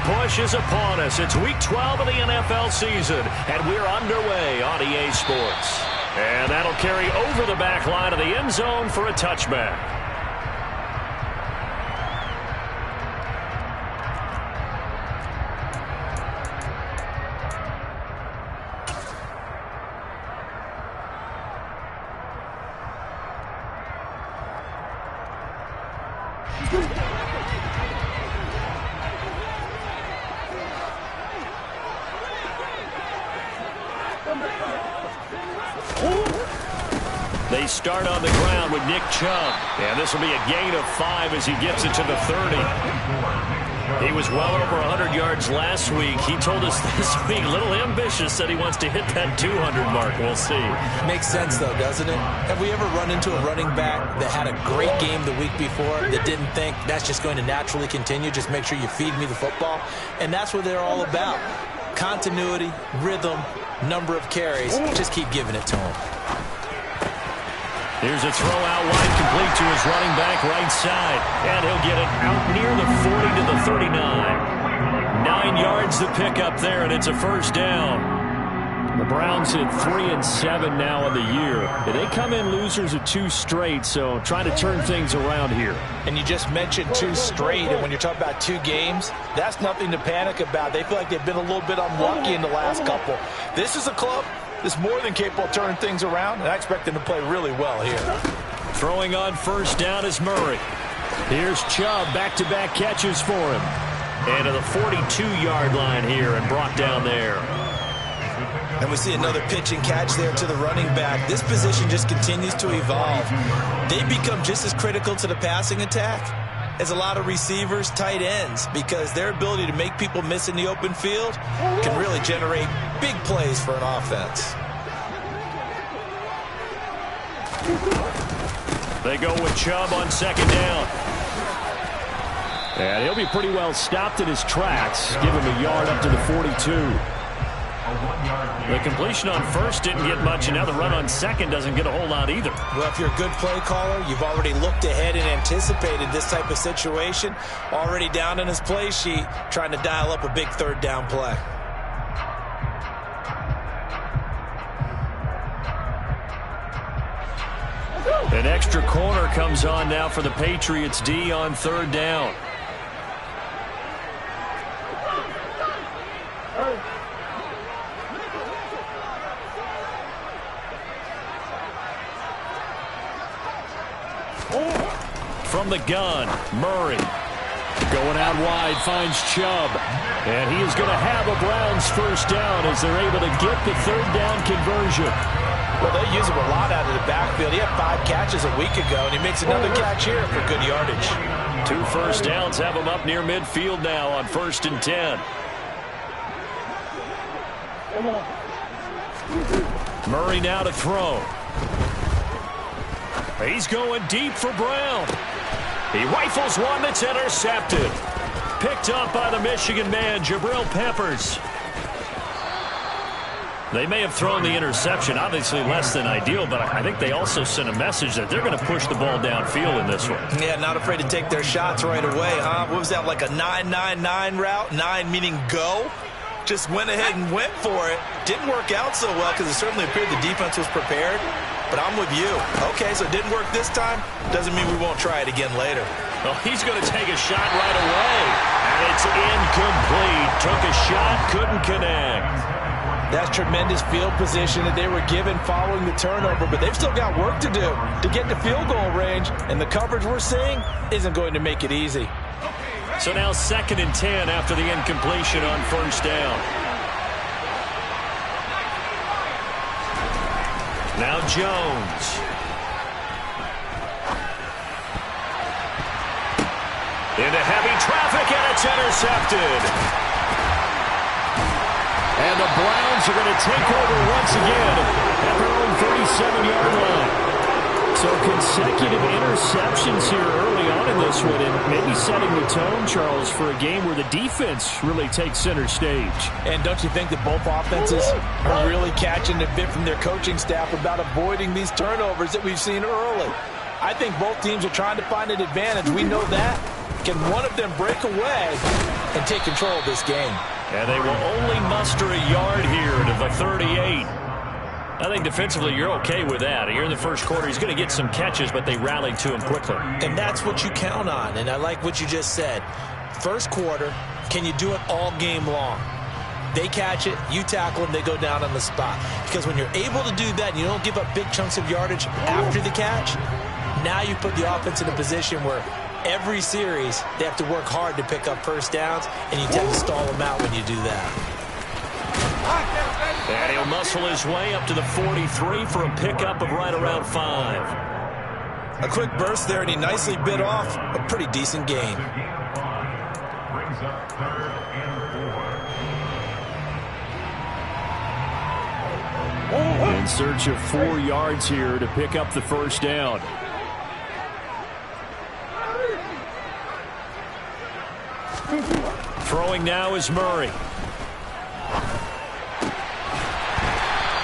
push is upon us. It's Week 12 of the NFL season, and we're underway on EA Sports. And that'll carry over the back line of the end zone for a touchback. They start on the ground with Nick Chubb. And this will be a gain of 5 as he gets it to the 30. He was well over 100 yards last week. He told us this week, a little ambitious, said he wants to hit that 200 mark. We'll see. Makes sense, though, doesn't it? Have we ever run into a running back that had a great game the week before that didn't think that's just going to naturally continue? Just make sure you feed me the football. And that's what they're all about. Continuity, rhythm, number of carries. Just keep giving it to him. Here's a throw out wide, complete to his running back right side. And he'll get it out near the 40 to the 39. 9 yards to pick up there, and it's a first down. The Browns at 3-7 now in the year. They come in losers of 2 straight, so trying to turn things around here. And you just mentioned 2 straight, and when you're talking about 2 games, that's nothing to panic about. They feel like they've been a little bit unlucky in the last couple. This is a club that's more than capable of turning things around, and I expect them to play really well here. Throwing on first down is Murray. Here's Chubb, back-to-back catches for him. And to the 42-yard line here and brought down there. And we see another pitch and catch there to the running back. This position just continues to evolve. They become just as critical to the passing attack as a lot of receivers, tight ends, because their ability to make people miss in the open field can really generate big plays for an offense. They go with Chubb on second down. And he'll be pretty well stopped in his tracks. Give him a yard up to the 42. The completion on first didn't get much, and now the run on second doesn't get a whole lot either. Well, if you're a good play caller, you've already looked ahead and anticipated this type of situation. Already down in his play sheet, trying to dial up a big third down play. An extra corner comes on now for the Patriots D on third down. From the gun, Murray. Going out wide, finds Chubb. And he is going to have a Browns first down as they're able to get the third down conversion. Well, they use him a lot out of the backfield. He had 5 catches a week ago, and he makes another catch here for good yardage. 2 first downs have him up near midfield now on 1st and 10. Murray now to throw. He's going deep for Brown. He rifles one that's intercepted. Picked up by the Michigan man, Jabril Peppers. They may have thrown the interception, obviously less than ideal, but I think they also sent a message that they're going to push the ball downfield in this one. Yeah, not afraid to take their shots right away, huh? What was that, like a 9-9-9 route? 9 meaning go? Just went ahead and went for it. Didn't work out so well because it certainly appeared the defense was prepared. But I'm with you. Okay, so it didn't work this time. Doesn't mean we won't try it again later. Well, he's going to take a shot right away. And it's incomplete. Took a shot, couldn't connect. That's tremendous field position that they were given following the turnover, but they've still got work to do to get to field goal range, and the coverage we're seeing isn't going to make it easy. So now 2nd and 10 after the incompletion on first down. Now Jones. Into heavy traffic, and it's intercepted. And the Browns are going to take over once again at their own 37-yard line. So consecutive interceptions here early on in this one, and maybe setting the tone, Charles, for a game where the defense really takes center stage. And don't you think that both offenses are really catching the bit from their coaching staff about avoiding these turnovers that we've seen early? I think both teams are trying to find an advantage. We know that. Can one of them break away? and take control of this game. And they will only muster a yard here to the 38. I think defensively you're okay with that. Here in the first quarter, he's going to get some catches, but they rallied to him quickly. And that's what you count on, and I like what you just said. First quarter, can you do it all game long? They catch it, you tackle them, they go down on the spot. Because when you're able to do that and you don't give up big chunks of yardage after the catch, now you put the offense in a position where every series they have to work hard to pick up first downs, and you tend to stall them out when you do that. And he'll muscle his way up to the 43 for a pickup of right around 5. A quick burst there, and he nicely bit off a pretty decent gain. In search of 4 yards here to pick up the first down. Throwing now is Murray.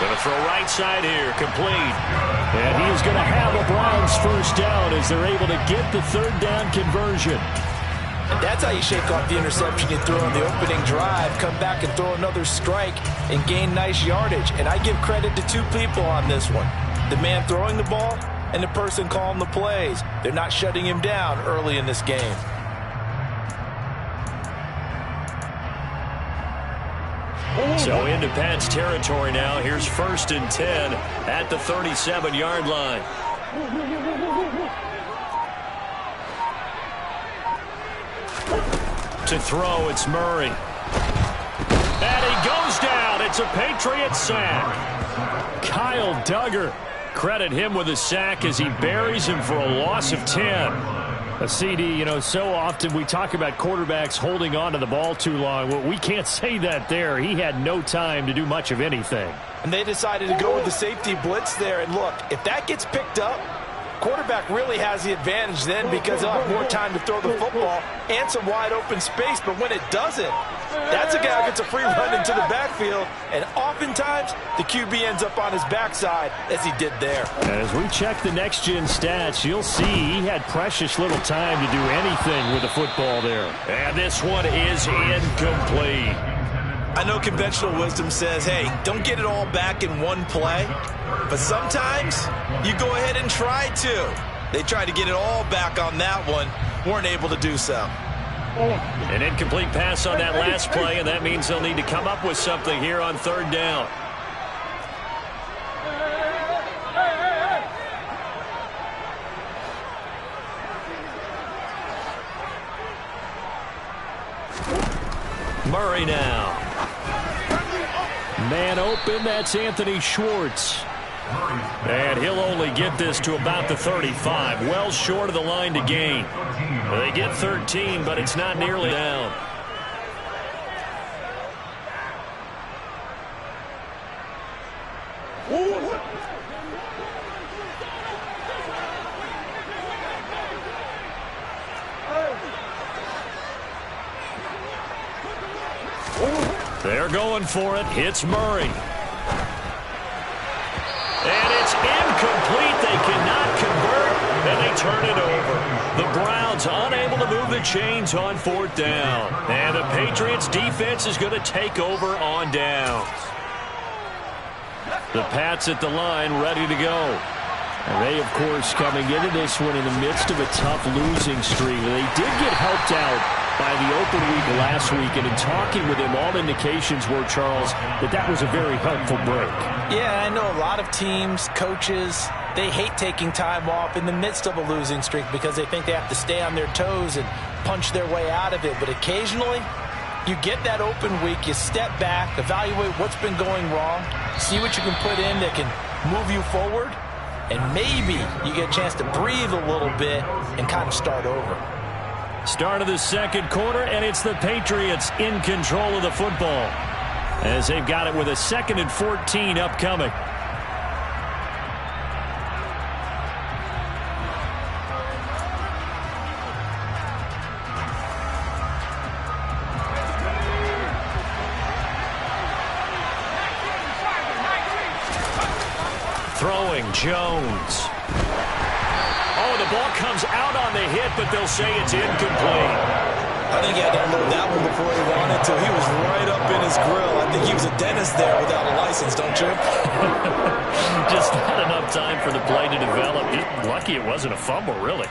Going to throw right side here, complete. And he is going to have a Browns first down as they're able to get the third down conversion. And that's how you shake off the interception you throw on the opening drive, come back and throw another strike and gain nice yardage. And I give credit to 2 people on this one. The man throwing the ball and the person calling the plays. They're not shutting him down early in this game. So into Pat's territory now. Here's 1st and 10 at the 37-yard line. To throw, it's Murray. And he goes down. It's a Patriots sack. Kyle Duggar. Credit him with a sack as he buries him for a loss of 10. A CD, you know, so often we talk about quarterbacks holding on to the ball too long. Well, we can't say that there. He had no time to do much of anything. And they decided to go with the safety blitz there. And look, if that gets picked up, quarterback really has the advantage then because he'll have more time to throw the football and some wide open space. But when it doesn't, that's a guy who gets a free run into the backfield. And oftentimes, the QB ends up on his backside as he did there. As we check the next-gen stats, you'll see he had precious little time to do anything with the football there. And this one is incomplete. I know conventional wisdom says, hey, don't get it all back in one play. But sometimes you go ahead and try to. They tried to get it all back on that one. Weren't able to do so. An incomplete pass on that last play, and that means they'll need to come up with something here on 3rd down. Murray now. Man open, that's Anthony Schwartz. And he'll only get this to about the 35, well short of the line to gain. They get 13, but it's not nearly down. They're going for it. It's Murray. And it's incomplete. They cannot convert, and they turn it over. The Browns unable to move the chains on 4th down. And the Patriots defense is going to take over on downs. The Pats at the line ready to go. And they, of course, coming into this one in the midst of a tough losing streak. They did get helped out by the open week last week, and in talking with him, all indications were, Charles, that was a very helpful break. Yeah, I know a lot of teams, coaches, they hate taking time off in the midst of a losing streak because they think they have to stay on their toes and punch their way out of it. But occasionally, you get that open week, you step back, evaluate what's been going wrong, see what you can put in that can move you forward, and maybe you get a chance to breathe a little bit and kind of start over. Start of the 2nd quarter, and it's the Patriots in control of the football as they've got it with a 2nd and 14 upcoming. Throwing Jones. Oh, the ball comes out on the hit, but they'll say it's incomplete. I think he had to unload that one before he wanted to. He was right up in his grill. I think he was a dentist there without a license, don't you? Just not enough time for the play to develop. Lucky it wasn't a fumble, really.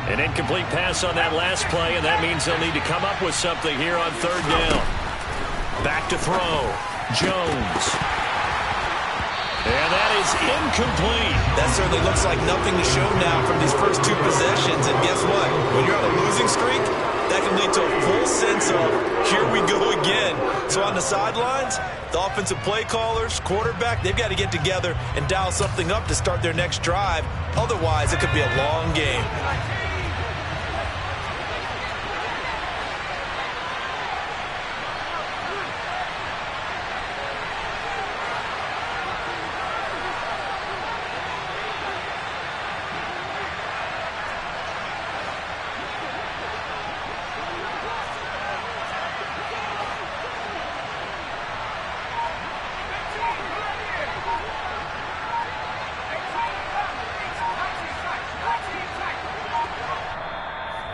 An incomplete pass on that last play, and that means they'll need to come up with something here on third down. Back to throw. Jones. And that is incomplete. That certainly looks like nothing to show now from these first two possessions. And guess what? When you're on a losing streak, that can lead to a full sense of, here we go again. So on the sidelines, the offensive play callers, quarterback, they've got to get together and dial something up to start their next drive. Otherwise, it could be a long game.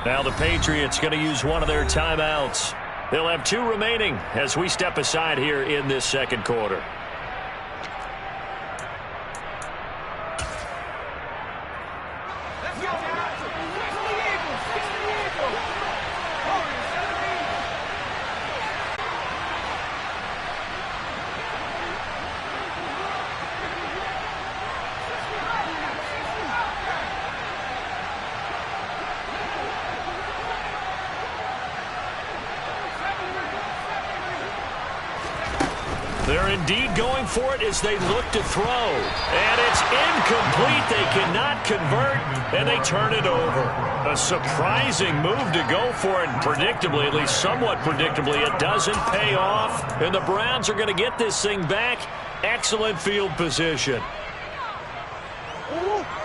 Now the Patriots going to use one of their timeouts. They'll have 2 remaining as we step aside here in this second quarter. They're indeed going for it as they look to throw. And it's incomplete. They cannot convert, and they turn it over. A surprising move to go for it, and predictably, at least somewhat predictably, it doesn't pay off. And the Browns are going to get this thing back. Excellent field position.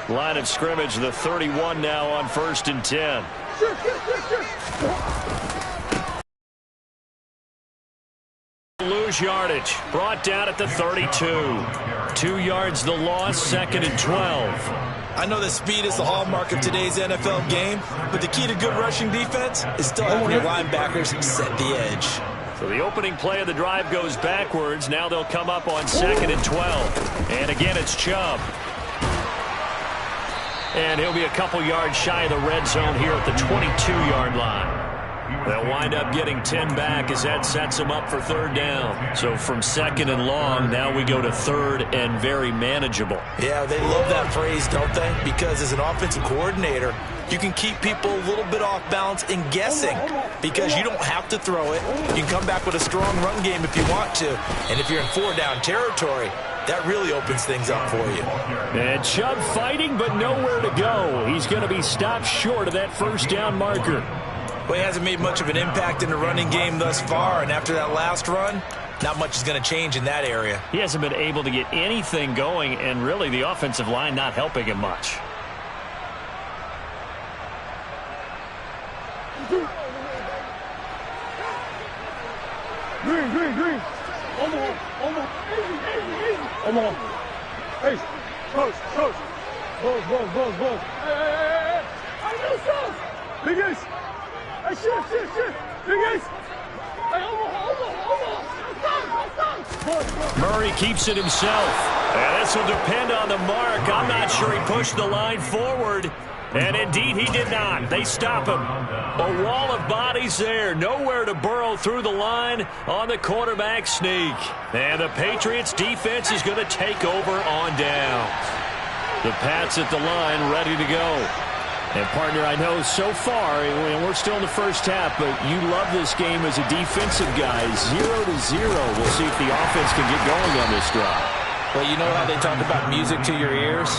Line of scrimmage, the 31 now on 1st and 10. Lose yardage. Brought down at the 32. 2 yards the loss, 2nd and 12. I know that speed is the hallmark of today's NFL game, but the key to good rushing defense is still having your linebackers set the edge. So the opening play of the drive goes backwards. Now they'll come up on 2nd and 12. And again, it's Chubb. And he'll be a couple yards shy of the red zone here at the 22-yard line. They'll wind up getting 10 back as that sets them up for 3rd down. So from 2nd and long, now we go to 3rd and very manageable. Yeah, they love that phrase, don't they? Because as an offensive coordinator, you can keep people a little bit off balance and guessing because you don't have to throw it. You can come back with a strong run game if you want to. And if you're in 4-down territory, that really opens things up for you. And Chubb fighting, but nowhere to go. He's going to be stopped short of that 1st down marker. Well, he hasn't made much of an impact in the running game thus far, and after that last run, not much is going to change in that area. He hasn't been able to get anything going, and really the offensive line not helping him much. Green. Almost. Easy. Come on. Hey, coach. Buzz. Hey. I know sauce. Big Ace. Hey, shit. Big Ace. Hey, almost. Murray keeps it himself. And this will depend on the mark. I'm not sure he pushed the line forward. And indeed, he did not. They stop him. A wall of bodies there. Nowhere to burrow through the line on the quarterback sneak. And the Patriots defense is going to take over on down. The Pats at the line ready to go. And, partner, I know so far, we're still in the first half, but you love this game as a defensive guy. 0-0. We'll see if the offense can get going on this drive. Well, you know how they talk about music to your ears?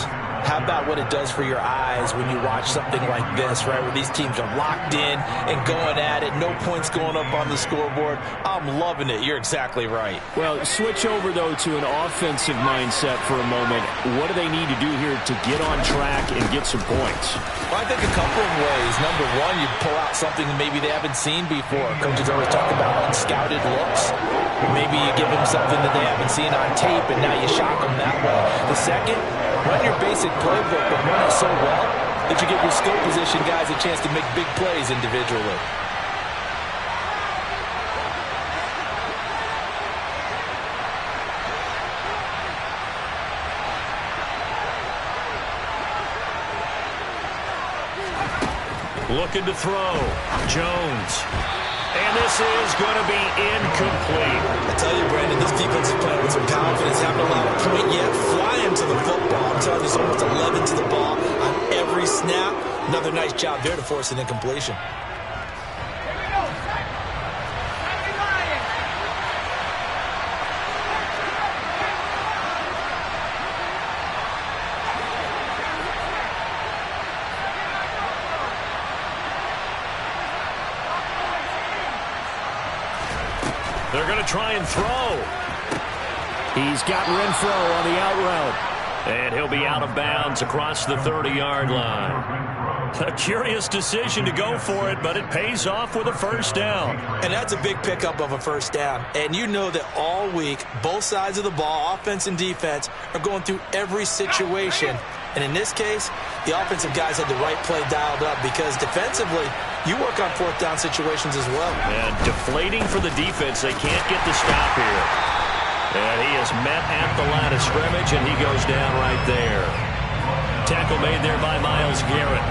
How about what it does for your eyes when you watch something like this, right, where these teams are locked in and going at it, no points going up on the scoreboard? I'm loving it. You're exactly right. Well, switch over, though, to an offensive mindset for a moment. What do they need to do here to get on track and get some points? Well, I think a couple of ways. Number one, you pull out something that maybe they haven't seen before. Coaches always talk about unscouted looks. Maybe you give them something that they haven't seen on tape, and now you shock them that way. The second, run your basic playbook, but run it so well that you give your skill position guys a chance to make big plays individually. Looking to throw. Jones. And this is going to be incomplete. I tell you, Brandon, this defense is playing with some confidence. Haven't allowed a point yet. Flying to the football. I'm telling you, there's almost 11 to the ball on every snap. Another nice job there to force an incompletion. They're going to try and throw. He's got Renfro on the out route. And he'll be out of bounds across the 30-yard line. A curious decision to go for it, but it pays off with a first down. And that's a big pickup of a first down. And you know that all week, both sides of the ball, offense and defense, are going through every situation. And in this case, the offensive guys had the right play dialed up because defensively, you work on fourth down situations as well. And deflating for the defense. They can't get the stop here. And he is met at the line of scrimmage, and he goes down right there. Tackle made there by Myles Garrett.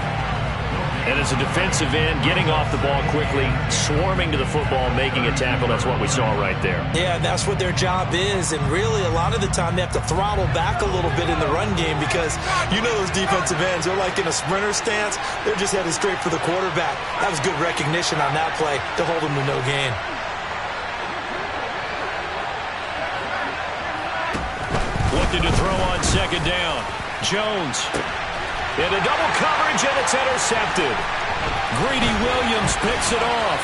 And as a defensive end, getting off the ball quickly, swarming to the football, making a tackle. That's what we saw right there. Yeah, that's what their job is. And really, a lot of the time, they have to throttle back a little bit in the run game because you know those defensive ends, they're like in a sprinter stance. They're just headed straight for the quarterback. That was good recognition on that play to hold them to no gain. Looking to throw on second down. Jones. Into double coverage, and it's intercepted. Greedy Williams picks it off.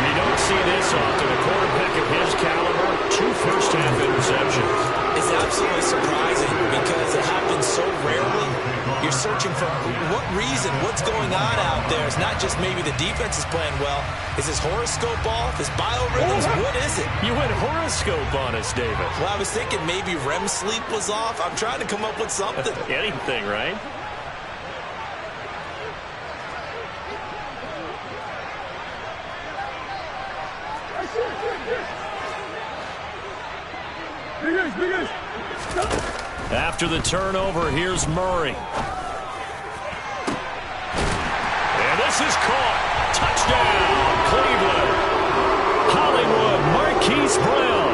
You don't see this often. A quarterback of his caliber, 2 first-half interceptions. It's absolutely surprising because it happens so rarely. You're searching for what reason, what's going on out there. It's not just maybe the defense is playing well. Is his horoscope off? His biorhythms? What is it? You went horoscope on us, David. Well, I was thinking maybe REM sleep was off. I'm trying to come up with something. Anything, right? After the turnover, here's Murray. And this is caught. Touchdown, Cleveland. Hollywood, Marquise Brown.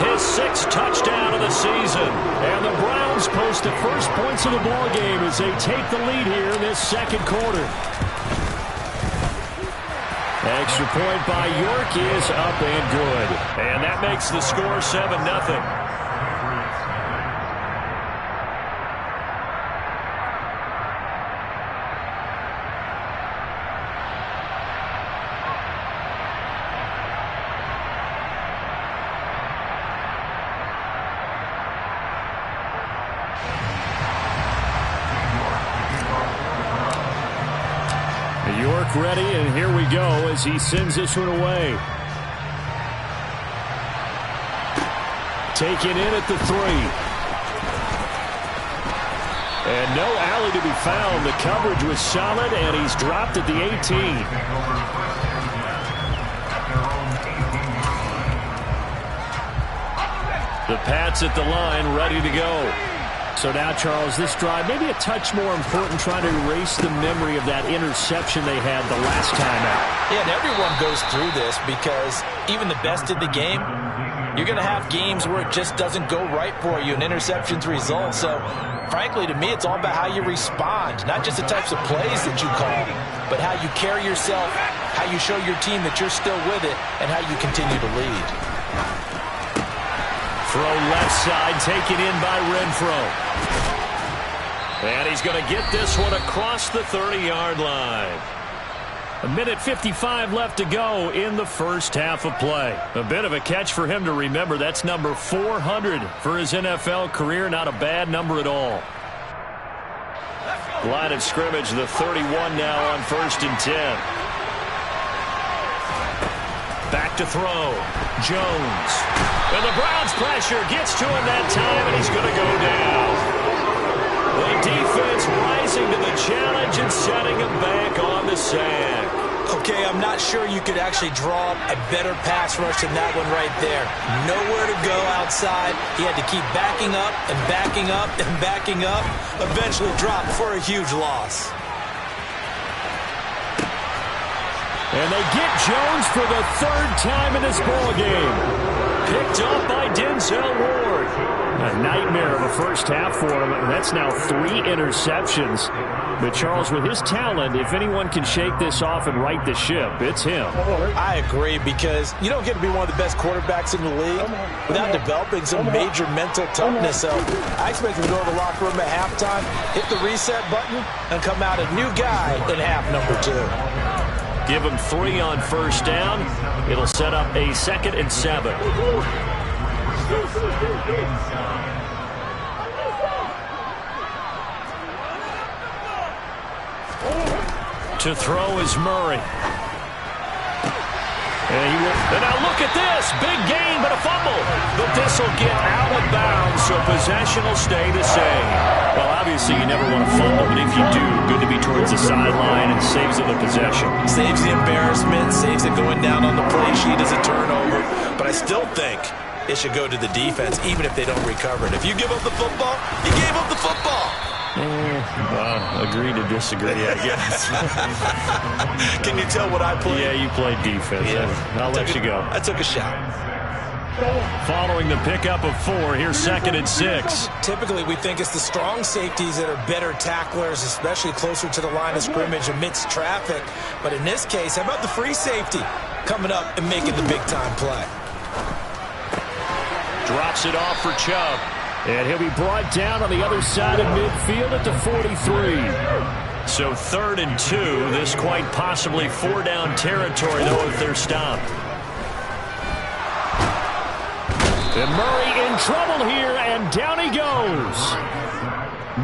His 6th touchdown of the season. And the Browns post the first points of the ball game as they take the lead here in this second quarter. Extra point by York is up and good. And that makes the score 7-0. York ready, and here we go as he sends this one away. Taken in at the 3. And no alley to be found. The coverage was solid, and he's dropped at the 18. The Pats at the line, ready to go. So now, Charles, this drive, maybe a touch more important, trying to erase the memory of that interception they had the last time out. Yeah, and everyone goes through this because even the best in the game, you're going to have games where it just doesn't go right for you and interceptions result. So, frankly, to me, it's all about how you respond, not just the types of plays that you call, but how you carry yourself, how you show your team that you're still with it, and how you continue to lead. Throw left side, taken in by Renfro. And he's going to get this one across the 30-yard line. 1:55 left to go in the first half of play. A bit of a catch for him to remember. That's number 400 for his NFL career. Not a bad number at all. Line of scrimmage, the 31 now on 1st and 10. Back to throw. Jones. And the Browns pressure gets to him that time, and he's going to go down. The defense rising to the challenge and setting him back on the sack. Okay, I'm not sure you could actually draw up a better pass rush than that one right there. Nowhere to go outside. He had to keep backing up and backing up and backing up. Eventually dropped for a huge loss. And they get Jones for the third time in this ballgame. Picked up by Denzel Ward. A nightmare of a first half for him. That's now 3 interceptions. But, Charles, with his talent, if anyone can shake this off and right the ship, it's him. I agree, because you don't get to be one of the best quarterbacks in the league without developing some major mental toughness. So I expect him to go to the locker room at halftime, hit the reset button, and come out a new guy in half number 2. Give him 3 on first down. It'll set up a 2nd and 7. To throw is Murray. And now look at this. Big gain, but a fumble. But this will get out of bounds, so possession will stay the same. Well, obviously, you never want to fumble, but if you do, good to be towards the sideline and saves them the possession. Saves the embarrassment, saves it going down on the play sheet as a turnover. But I still think it should go to the defense, even if they don't recover it. If you give up the football, you gave up the football. Agree to disagree, I guess. Can you tell what I played? Yeah, you played defense. Yeah. I'll let you go. I took a shot. Following the pickup of 4, here's 2nd and 6. Typically, we think it's the strong safeties that are better tacklers, especially closer to the line of scrimmage amidst traffic. But in this case, how about the free safety coming up and making the big-time play? Drops it off for Chubb. And he'll be brought down on the other side of midfield at the 43. So 3rd and 2. This quite possibly 4-down territory, though, if they're stopped. And Murray in trouble here, and down he goes.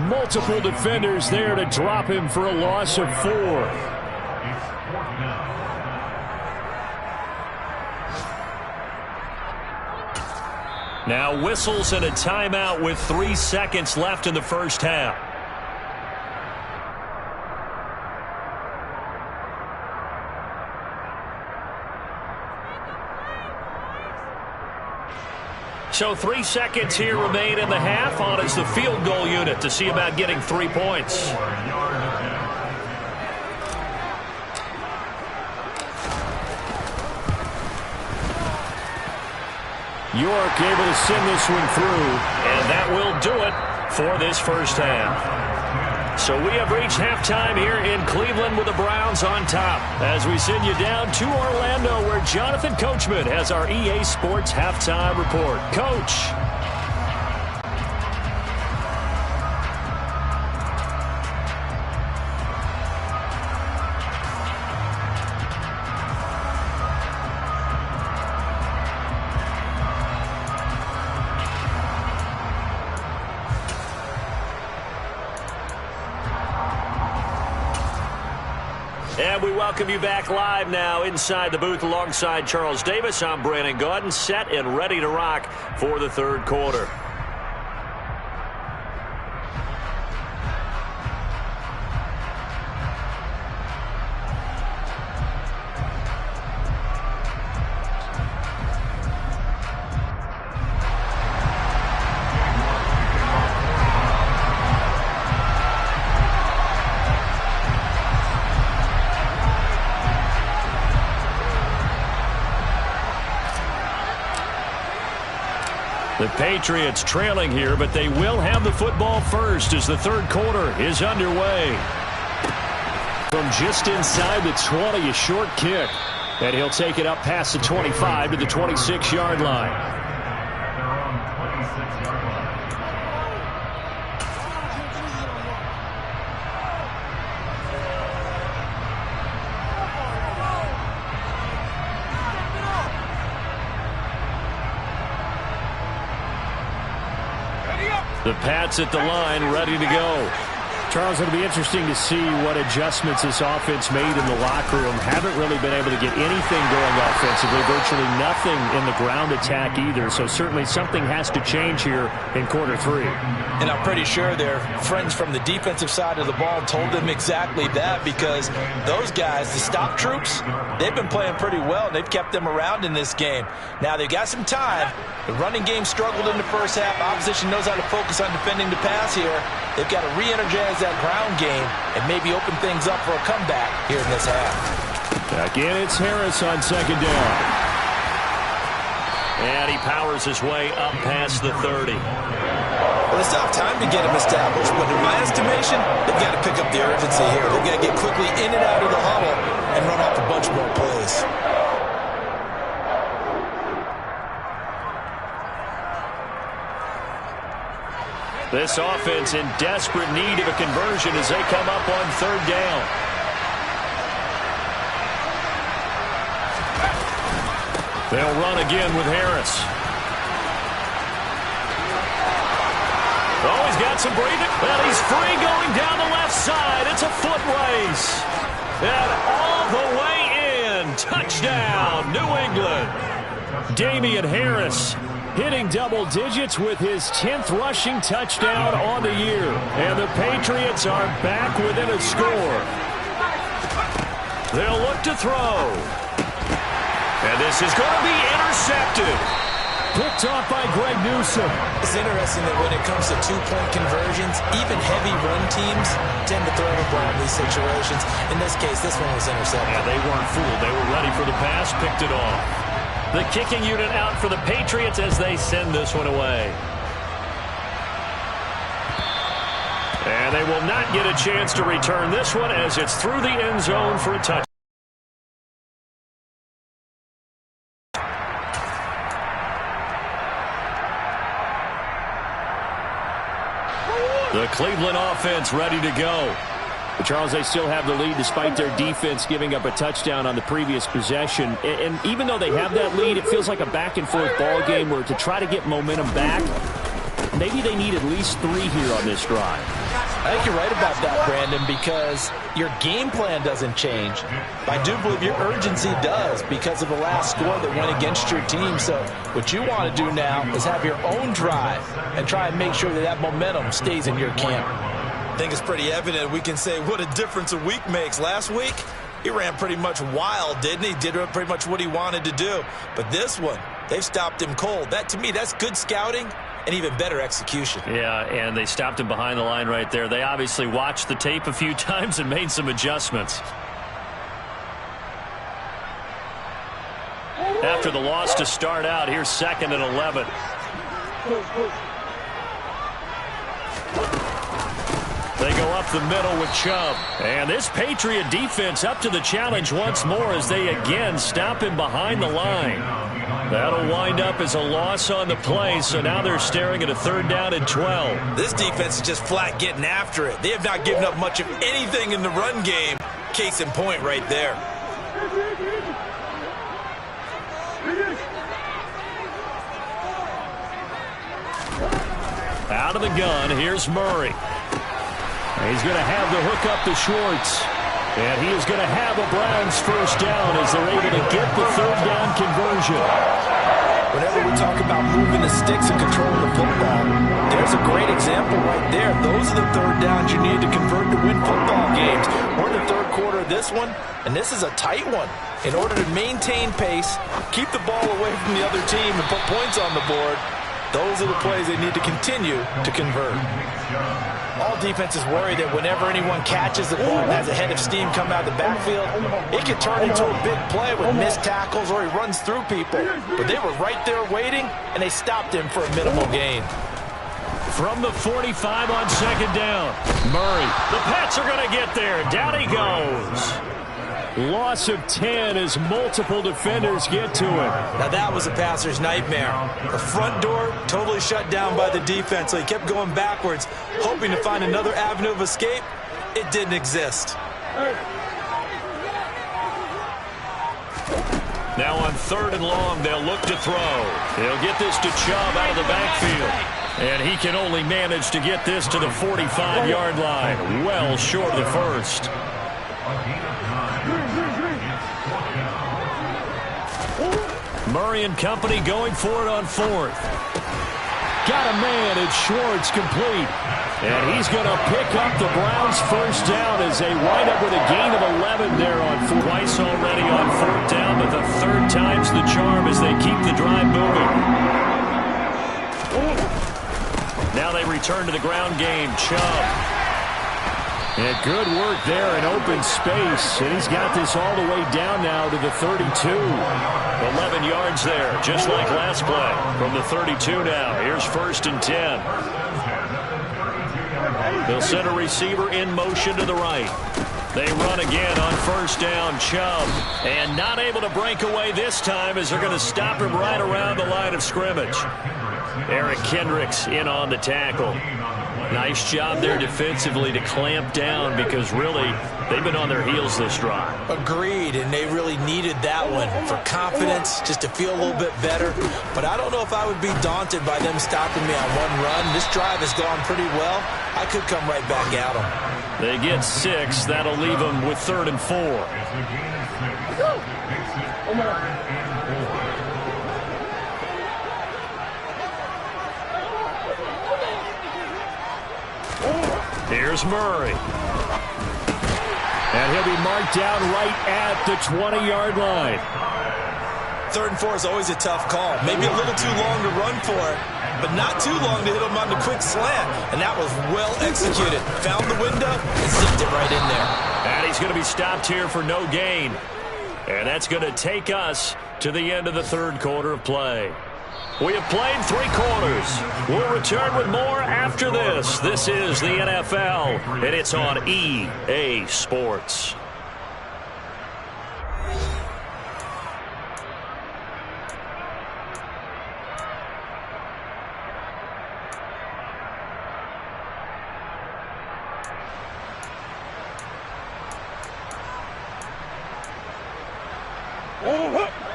Multiple defenders there to drop him for a loss of 4. Now whistles and a timeout with 3 seconds left in the first half. So 3 seconds here remain in the half. On is the field goal unit to see about getting 3 points. York able to send this one through, and that will do it for this first half. So we have reached halftime here in Cleveland with the Browns on top as we send you down to Orlando, where Jonathan Coachman has our EA Sports halftime report. Coach. And we welcome you back live now inside the booth alongside Charles Davis. I'm Brandon Gaudin, set and ready to rock for the third quarter. The Patriots trailing here, but they will have the football first as the third quarter is underway. From just inside the 20, a short kick. And he'll take it up past the 25 to the 26-yard line. The Pats at the line, ready to go. Charles, it'll be interesting to see what adjustments this offense made in the locker room. Haven't really been able to get anything going offensively, virtually nothing in the ground attack either. So certainly something has to change here in quarter 3. And I'm pretty sure their friends from the defensive side of the ball told them exactly that, because those guys, the stop troops, they've been playing pretty well, and they've kept them around in this game. Now, they've got some time. The running game struggled in the first half. Opposition knows how to focus on defending the pass here. They've got to re-energize that ground game and maybe open things up for a comeback here in this half. Again, it's Harris on second down. And he powers his way up past the 30. Well, it's not time to get him established, but in my estimation, they've got to pick up the urgency here. They've got to get quickly in and out of the huddle and run off a bunch more plays. This offense in desperate need of a conversion as they come up on third down. They'll run again with Harris. Oh, he's got some breathing. Well, he's free going down the left side. It's a foot race. And all the way in. Touchdown, New England. Damian Harris hitting double digits with his 10th rushing touchdown on the year. And the Patriots are back within a score. They'll look to throw. And this is going to be intercepted. Picked off by Greg Newsome. It's interesting that when it comes to two-point conversions, even heavy run teams tend to throw the ball in these situations. In this case, this one was intercepted. Yeah, they weren't fooled. They were ready for the pass, picked it off. The kicking unit out for the Patriots as they send this one away. And they will not get a chance to return this one as it's through the end zone for a touchdown. The Cleveland offense ready to go. But Charles, they still have the lead despite their defense giving up a touchdown on the previous possession. And even though they have that lead, it feels like a back-and-forth ball game where to try to get momentum back, maybe they need at least 3 here on this drive. I think you're right about that, Brandon, because your game plan doesn't change. I do believe your urgency does because of the last score that went against your team. So what you want to do now is have your own drive and try and make sure that that momentum stays in your camp. I think it's pretty evident we can say what a difference a week makes. Last week, he ran pretty much wild, didn't he? Did pretty much what he wanted to do. But this one, they've stopped him cold. That, to me, that's good scouting and even better execution. Yeah, and they stopped him behind the line right there. They obviously watched the tape a few times and made some adjustments. After the loss to start out, here's 2nd and 11. They go up the middle with Chubb. And this Patriot defense up to the challenge once more as they again stop him behind the line. That'll wind up as a loss on the play, so now they're staring at a 3rd down and 12. This defense is just flat getting after it. They have not given up much of anything in the run game. Case in point right there. Out of the gun, here's Murray. He's going to have the hook up to Schwartz. And he is going to have a Browns 1st down as they're able to get the 3rd down conversion. Whenever we talk about moving the sticks and controlling the football, there's a great example right there. Those are the 3rd downs you need to convert to win football games. We're in the 3rd quarter of this one, and this is a tight one. In order to maintain pace, keep the ball away from the other team, and put points on the board, those are the plays they need to continue to convert. All defenses worry that whenever anyone catches the ball and has a head of steam come out of the backfield, it could turn into a big play with missed tackles or he runs through people. But they were right there waiting, and they stopped him for a minimal gain. From the 45 on 2nd down, Murray. The Pats are going to get there. Down he goes. Loss of 10 as multiple defenders get to him. Now that was a passer's nightmare. The front door totally shut down by the defense, so he kept going backwards, hoping to find another avenue of escape. It didn't exist. Now on 3rd and long, they'll look to throw. They'll get this to Chubb out of the backfield. And he can only manage to get this to the 45-yard line. Well short of the first. Murray and company going for it on fourth. Got a man, it's Schwartz, complete. And he's going to pick up the Browns' first down as they wind up with a gain of 11 there on fourth. Twice already on fourth down, but the third time's the charm as they keep the drive moving. Now they return to the ground game. Chubb. And good work there in open space. And he's got this all the way down now to the 32. 11 yards there, just like last play. From the 32 now. Here's 1st and 10. They'll send a receiver in motion to the right. They run again on 1st down. Chubb. And not able to break away this time as they're going to stop him right around the line of scrimmage. Eric Kendricks in on the tackle. Nice job there defensively to clamp down because really they've been on their heels this drive. Agreed, and they really needed that one for confidence, just to feel a little bit better. But I don't know if I would be daunted by them stopping me on one run. This drive has gone pretty well. I could come right back at them. They get 6. That'll leave them with 3rd and 4. Here's Murray. And he'll be marked down right at the 20-yard line. 3rd and 4 is always a tough call. Maybe a little too long to run for it, but not too long to hit him on the quick slant. And that was well executed. Found the window and zipped it right in there. And he's going to be stopped here for no gain. And that's going to take us to the end of the 3rd quarter of play. We have played 3 quarters. We'll return with more after this. This is the NFL, and it's on EA Sports.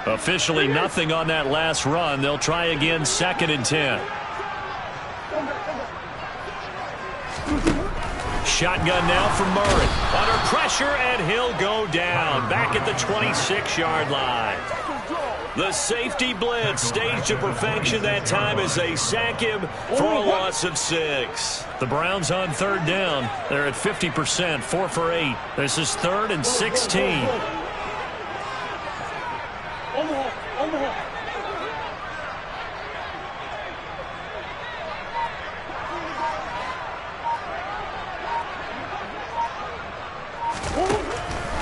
Officially nothing on that last run. They'll try again, 2nd and 10. Shotgun now for Murray. Under pressure, and he'll go down. Back at the 26-yard line. The safety blitz staged to perfection that time as they sack him for a loss of 6. The Browns on 3rd down. They're at 50%, 4 for 8. This is 3rd and 16.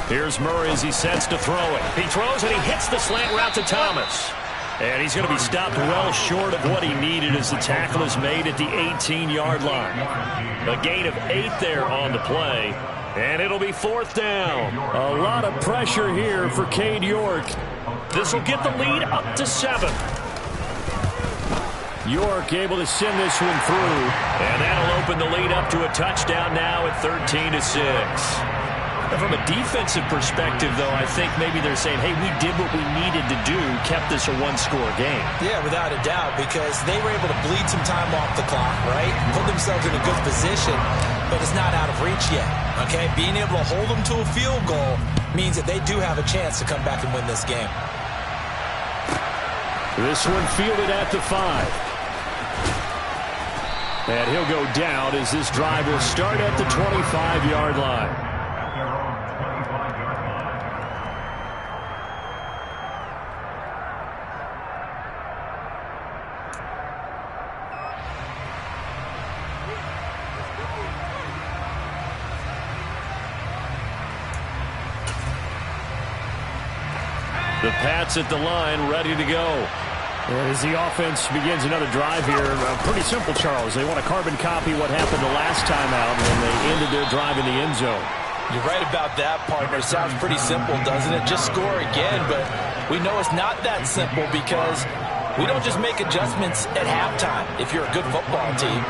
Here's Murray as he sets to throw it. He throws and he hits the slant route to Thomas. And he's going to be stopped well short of what he needed as the tackle is made at the 18-yard line. A gain of 8 there on the play. And it'll be 4th down. A lot of pressure here for Cade York. This will get the lead up to 7. York able to send this one through. And that'll open the lead up to a touchdown now at 13-6. From a defensive perspective, though, I think maybe they're saying, hey, we did what we needed to do, kept this a one-score game. Yeah, without a doubt, because they were able to bleed some time off the clock, right? Put themselves in a good position, but it's not out of reach yet, okay? Being able to hold them to a field goal means that they do have a chance to come back and win this game. This one fielded at the 5. And he'll go down as this drive will start at the 25-yard line. The Pats at the line, ready to go. And as the offense begins another drive here, pretty simple, Charles. They want to carbon copy what happened the last time out when they ended their drive in the end zone. You're right about that, partner. Sounds pretty simple, doesn't it? Just score again, but we know it's not that simple because we don't just make adjustments at halftime if you're a good football team.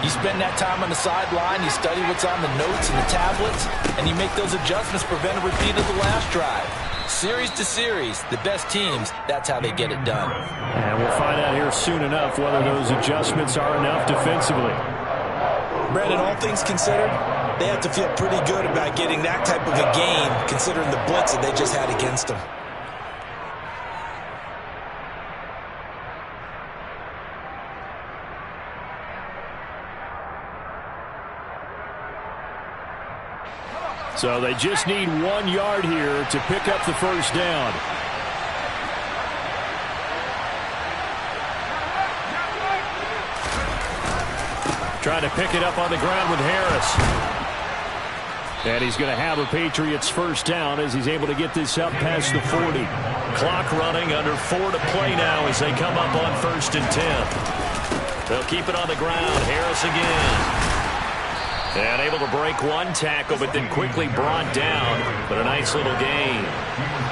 You spend that time on the sideline, you study what's on the notes and the tablets, and you make those adjustments to prevent a repeat of the last drive. Series to series, the best teams, that's how they get it done. And we'll find out here soon enough whether those adjustments are enough defensively. Brandon, all things considered, they have to feel pretty good about getting that type of a gain, considering the blitz that they just had against them. So they just need 1 yard here to pick up the first down. Trying to pick it up on the ground with Harris. And he's going to have a Patriots first down as he's able to get this up past the 40. Clock running, under 4 to play now as they come up on 1st and 10. They'll keep it on the ground. Harris again. And able to break one tackle, but then quickly brought down. But a nice little gain.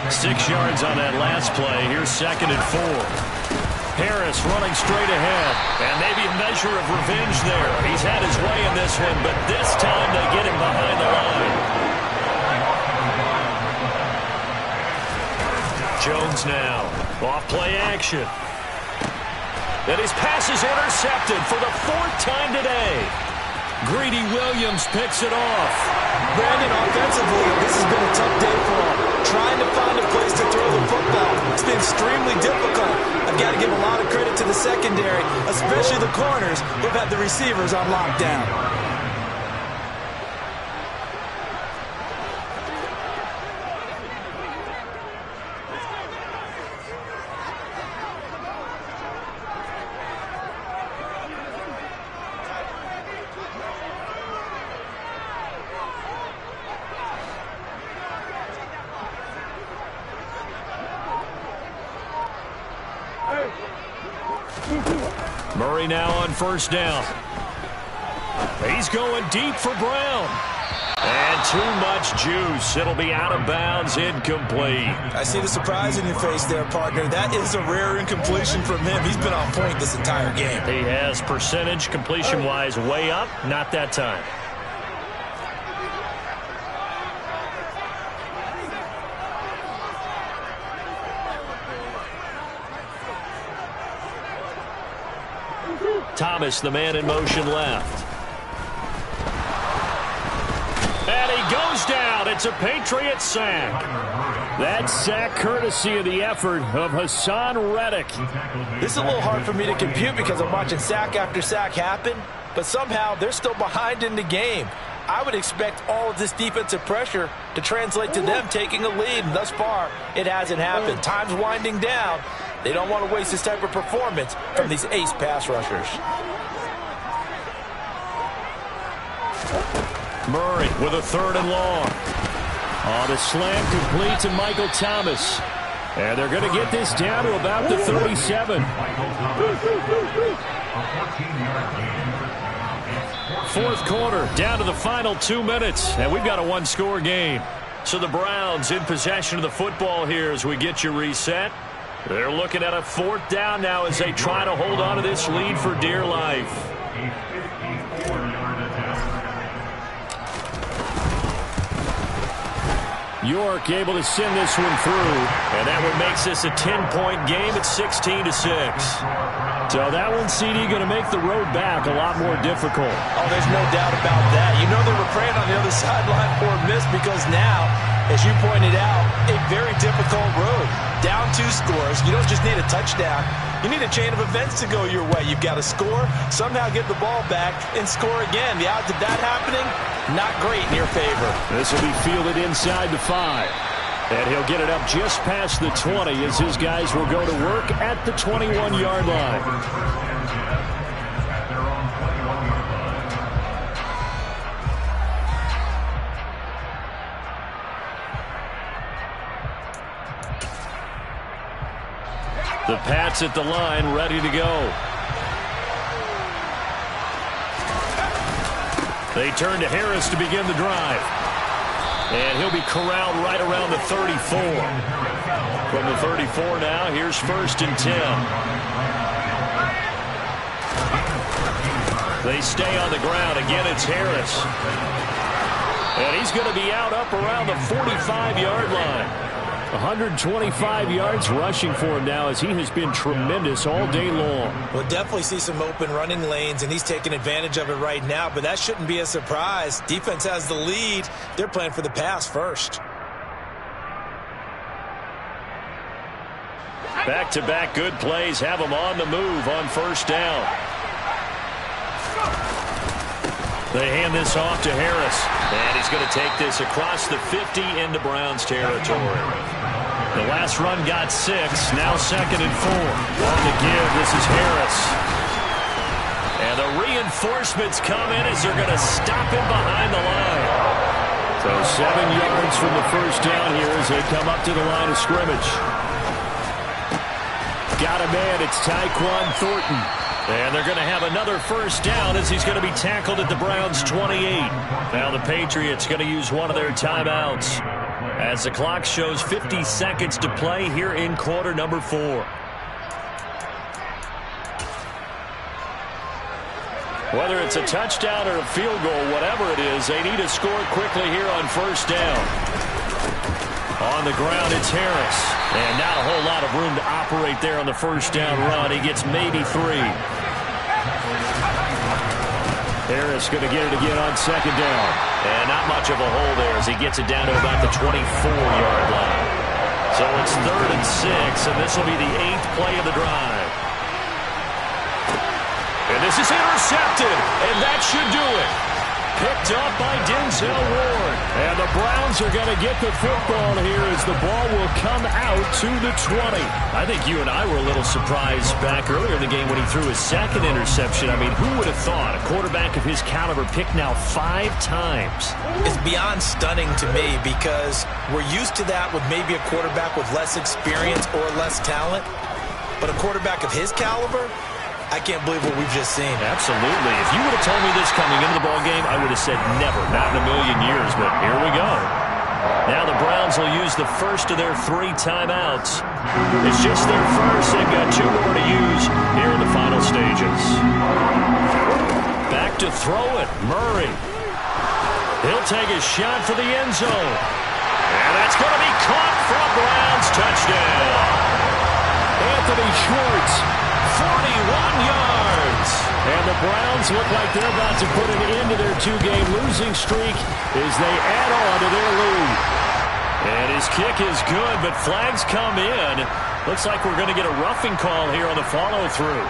6 yards on that last play. Here's 2nd and 4. Harris running straight ahead. And maybe a measure of revenge there. He's had his way in this one, but this time they get him behind the line. Jones now. Off play action. And his pass is intercepted for the 4th time today. Greedy Williams picks it off. Brandon, offensively, this has been a tough day for him. Trying to find a place to throw the football. It's been extremely difficult. I've got to give a lot of credit to the secondary, especially the corners who've had the receivers on lockdown. Murray now on 1st down. He's going deep for Brown. And too much juice. It'll be out of bounds, incomplete. I see the surprise in your face there, partner. That is a rare incompletion from him. He's been on point this entire game. He has percentage completion-wise way up. Not that time. Thomas, the man in motion left. And he goes down. It's a Patriots sack. That sack courtesy of the effort of Hassan Reddick. This is a little hard for me to compute because I'm watching sack after sack happen, but somehow they're still behind in the game. I would expect all of this defensive pressure to translate to them taking a lead, and thus far, it hasn't happened. Time's winding down. They don't want to waste this type of performance from these ace pass rushers. Murray with a 3rd and long. On a slam complete to Michael Thomas. And they're going to get this down to about the 37. 4th quarter, down to the final 2 minutes. And we've got a 1-score game. So the Browns in possession of the football here as we get you reset. They're looking at a 4th down now as they try to hold on to this lead for dear life. York able to send this one through, and that one makes this a 10-point game at 16-6. So that one, CD, going to make the road back a lot more difficult. Oh, there's no doubt about that. You know they were praying on the other sideline for a miss because now, as you pointed out, a very difficult road. Down 2 scores. You don't just need a touchdown. You need a chain of events to go your way. You've got to score, somehow get the ball back, and score again. The odds of that happening, not great in your favor. This will be fielded inside the 5. And he'll get it up just past the 20 as his guys will go to work at the 21-yard line. The Pats at the line, ready to go. They turn to Harris to begin the drive. And he'll be corralled right around the 34. From the 34 now, here's 1st and 10. They stay on the ground. Again, it's Harris. And he's going to be out up around the 45-yard line. 125 yards rushing for him now as he has been tremendous all day long. We'll definitely see some open running lanes, and he's taking advantage of it right now, but that shouldn't be a surprise. Defense has the lead. They're playing for the pass first. Back-to-back good plays have him on the move on first down. They hand this off to Harris, and he's going to take this across the 50 into Browns territory. The last run got 6, now 2nd and 4. On the give, this is Harris. And the reinforcements come in as they're going to stop him behind the line. So 7 yards from the first down here as they come up to the line of scrimmage. Got a man, it's Tyquan Thornton. And they're going to have another first down as he's going to be tackled at the Browns' 28. Now the Patriots going to use one of their timeouts as the clock shows 50 seconds to play here in quarter number 4. Whether it's a touchdown or a field goal, whatever it is, they need to score quickly here on first down. On the ground, it's Harris. And not a whole lot of room to operate there on the first down run. He gets maybe 3. Harris going to get it again on second down. And not much of a hole there as he gets it down to about the 24-yard line. So it's 3rd and 6, and this will be the 8th play of the drive. And this is intercepted, and that should do it. Picked up by Denzel Ward. And the Browns are going to get the football here as the ball will come out to the 20. I think you and I were a little surprised back earlier in the game when he threw his 2nd interception. I mean, who would have thought a quarterback of his caliber picked now 5 times? It's beyond stunning to me because we're used to that with maybe a quarterback with less experience or less talent. But a quarterback of his caliber, I can't believe what we've just seen. Absolutely. If you would have told me this coming into the ballgame, I would have said never, not in a million years, but here we go. Now the Browns will use the first of their 3 timeouts. It's just their first. They've got 2 more to use here in the final stages. Back to throw it, Murray. He'll take a shot for the end zone. And that's going to be caught for a Browns touchdown. Anthony Schwartz. 41 yards. And the Browns look like they're about to put an end to their 2-game losing streak as they add on to their lead. And his kick is good, but flags come in. Looks like we're going to get a roughing call here on the follow-through.